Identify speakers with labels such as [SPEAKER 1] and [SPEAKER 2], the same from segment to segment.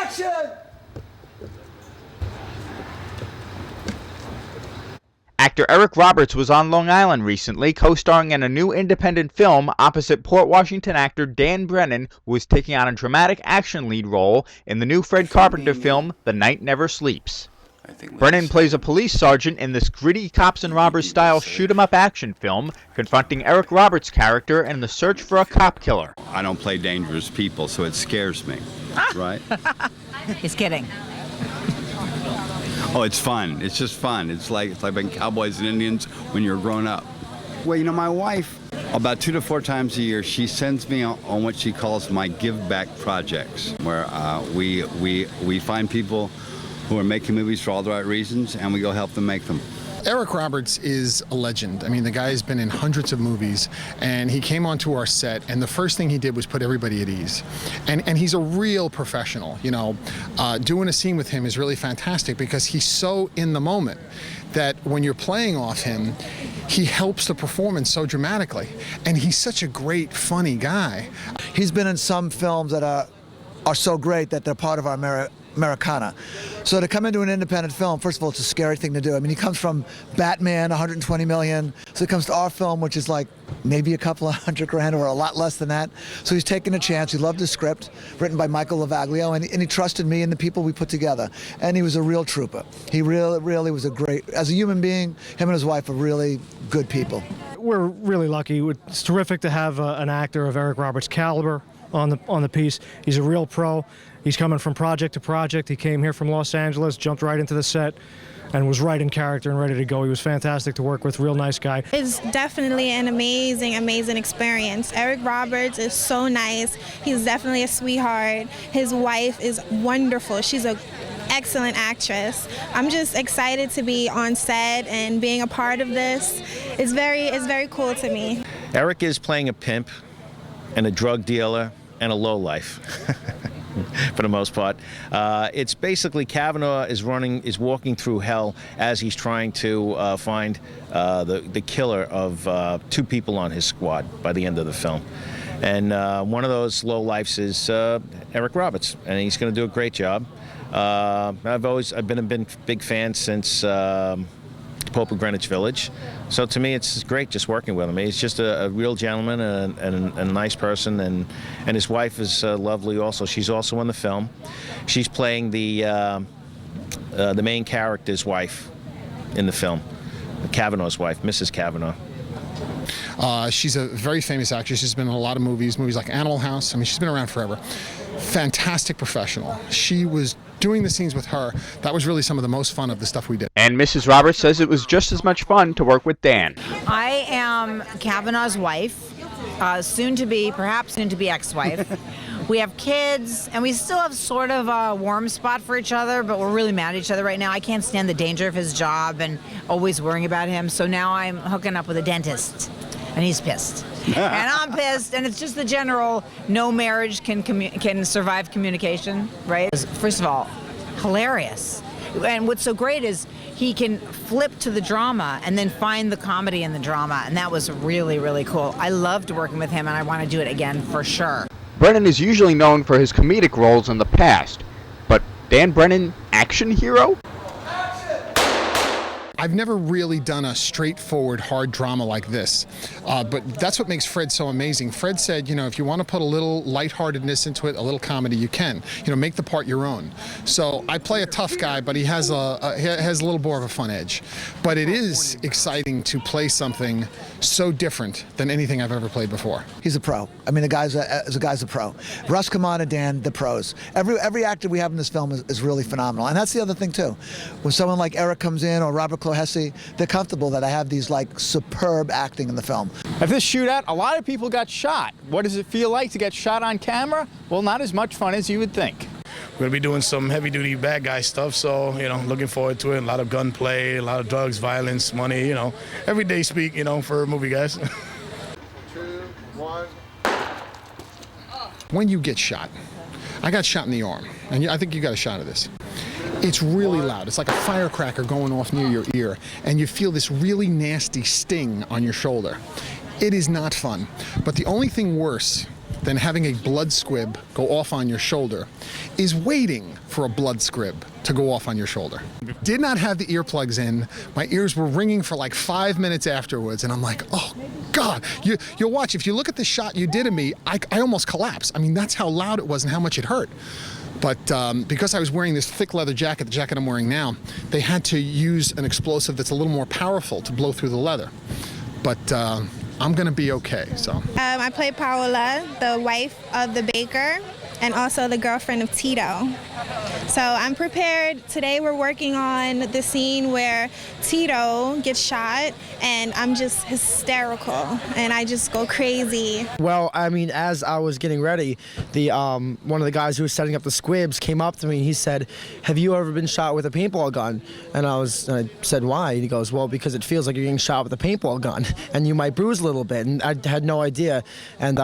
[SPEAKER 1] Action!
[SPEAKER 2] Actor Eric Roberts was on Long Island recently, co-starring in a new independent film opposite Port Washington actor Dan Brennan, who is taking on a dramatic action lead role in the new Fred Carpenter film, The Night Never Sleeps. Brennan plays a police sergeant in this gritty cops and robbers style shoot-'em-up action film, confronting Eric Roberts' character in the search for a cop killer.
[SPEAKER 3] I don't play dangerous people, so it scares me, right?
[SPEAKER 4] He's kidding.
[SPEAKER 3] Oh, it's fun. It's just fun. It's like being cowboys and Indians when you're grown up. Well, you know, my wife, about 2 to 4 times a year, she sends me on what she calls my give back projects, where we find people who are making movies for all the right reasons, and we go help them make them.
[SPEAKER 5] Eric Roberts is a legend. I mean, the guy's been in hundreds of movies, and he came onto our set, and the first thing he did was put everybody at ease. And he's a real professional. You know, doing a scene with him is really fantastic because he's so in the moment that when you're playing off him, he helps the performance so dramatically. And he's such a great, funny guy.
[SPEAKER 1] He's been in some films that are so great that they're part of our Americana. So to come into an independent film, first of all, it's a scary thing to do. I mean, he comes from Batman, 120 million. So he comes to our film, which is like maybe a couple of $100,000 or a lot less than that. So he's taking a chance. He loved the script, written by Michael Lavaglio, and he trusted me and the people we put together. And he was a real trooper. He really was a great, as a human being, him and his wife are really good people.
[SPEAKER 6] We're really lucky. It's terrific to have an actor of Eric Roberts' caliber on the piece. He's a real pro. He's coming from project to project. He came here from Los Angeles, jumped right into the set, and was right in character and ready to go. He was fantastic to work with, real nice guy.
[SPEAKER 7] It's definitely an amazing experience. Eric Roberts is so nice. He's definitely a sweetheart. His wife is wonderful. She's an excellent actress. I'm just excited to be on set and being a part of this. It's very cool to me.
[SPEAKER 8] Eric is playing a pimp and a drug dealer and a lowlife. For the most part. It's basically Kavanaugh is walking through hell as he's trying to find the killer of 2 people on his squad by the end of the film. And one of those lowlifes is Eric Roberts, and he's going to do a great job. I've been a big fan since Pope of Greenwich Village. So to me, it's great just working with him. He's just a real gentleman and a nice person, and his wife is lovely also. She's also in the film. She's playing the main character's wife in the film, Kavanaugh's wife, Mrs. Kavanaugh.
[SPEAKER 5] She's a very famous actress. She's been in a lot of movies like Animal House. I mean, she's been around forever. Fantastic professional. She was doing the scenes with her. That was really some of the most fun of the stuff we did.
[SPEAKER 2] And Mrs. Roberts says it was just as much fun to work with Dan.
[SPEAKER 4] I am Kavanaugh's wife, perhaps soon to be ex-wife. We have kids, and we still have sort of a warm spot for each other, but we're really mad at each other right now. I can't stand the danger of his job and always worrying about him, so now I'm hooking up with a dentist, and he's pissed. And I'm pissed, and it's just the general no marriage can survive communication, right? First of all, hilarious. And what's so great is he can flip to the drama and then find the comedy in the drama, and that was really, really cool. I loved working with him, and I want to do it again for sure.
[SPEAKER 2] Brennan is usually known for his comedic roles in the past, but Dan Brennan, action hero?
[SPEAKER 5] I've never really done a straightforward, hard drama like this, but that's what makes Fred so amazing. Fred said, you know, if you want to put a little lightheartedness into it, a little comedy, you can. You know, make the part your own. So I play a tough guy, but he has a little more of a fun edge. But it is exciting to play something so different than anything I've ever played before.
[SPEAKER 1] He's a pro. I mean, the guy's a pro. Russ, Kamon, and Dan, the pros. Every actor we have in this film is really phenomenal. And that's the other thing, too. When someone like Eric comes in or Robert Hesse, they're comfortable that I have these like superb acting in the film.
[SPEAKER 9] At this shootout, a lot of people got shot. What does it feel like to get shot on camera? Well, not as much fun as you would think.
[SPEAKER 10] We're going to be doing some heavy-duty bad guy stuff, so, you know, looking forward to it. A lot of gunplay, a lot of drugs, violence, money, you know, everyday speak, you know, for movie guys.
[SPEAKER 5] 2, 1. When you get shot, I got shot in the arm, and I think you got a shot of this. It's really loud. It's like a firecracker going off near your ear, and you feel this really nasty sting on your shoulder. It is not fun. But the only thing worse than having a blood squib go off on your shoulder is waiting for a blood squib to go off on your shoulder. Did not have the earplugs in. My ears were ringing for like 5 minutes afterwards, and I'm like, oh God. You'll watch, if you look at the shot you did of me, I almost collapsed. I mean, that's how loud it was and how much it hurt. But because I was wearing this thick leather jacket, the jacket I'm wearing now, they had to use an explosive that's a little more powerful to blow through the leather. But I'm gonna be okay, so.
[SPEAKER 7] I play Paola, the wife of the baker, and also the girlfriend of Tito. So I'm prepared. Today we're working on the scene where Tito gets shot, and I'm just hysterical, and I just go crazy.
[SPEAKER 11] Well, I mean, as I was getting ready, the one of the guys who was setting up the squibs came up to me and he said, "Have you ever been shot with a paintball gun?" And I said, "Why?" And he goes, "Well, because it feels like you're getting shot with a paintball gun, and you might bruise a little bit." And I had no idea, and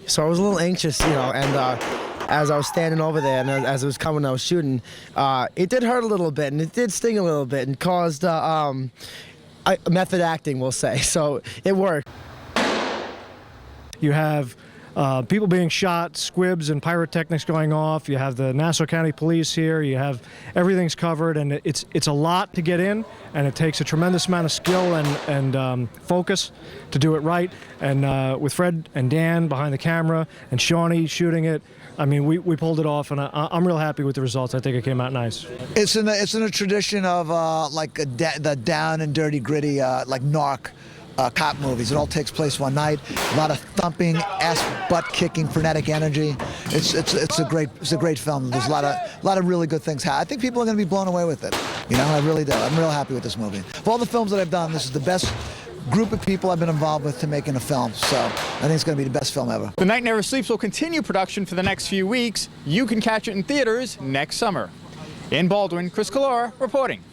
[SPEAKER 11] so I was a little anxious, you know, and. As I was standing over there and as it was coming, I was shooting, it did hurt a little bit and it did sting a little bit and caused method acting, we'll say. So it worked.
[SPEAKER 6] You have people being shot, squibs and pyrotechnics going off. You have the Nassau County Police here. You have everything's covered, and it's a lot to get in, and it takes a tremendous amount of skill and focus to do it right. And with Fred and Dan behind the camera and Shawnee shooting it, I mean, we pulled it off, and I'm real happy with the results. I think it came out nice.
[SPEAKER 1] It's in a tradition of the down and dirty, gritty, like narc cop movies. It all takes place one night. A lot of thumping, butt kicking, frenetic energy. It's a great film. There's a lot of really good things. I think people are going to be blown away with it. You know, I really do. I'm real happy with this movie. Of all the films that I've done, this is the best group of people I've been involved with to making a film. So I think it's going to be the best film ever.
[SPEAKER 9] The Night Never Sleeps will continue production for the next few weeks. You can catch it in theaters next summer. In Baldwin, Chris Collora reporting.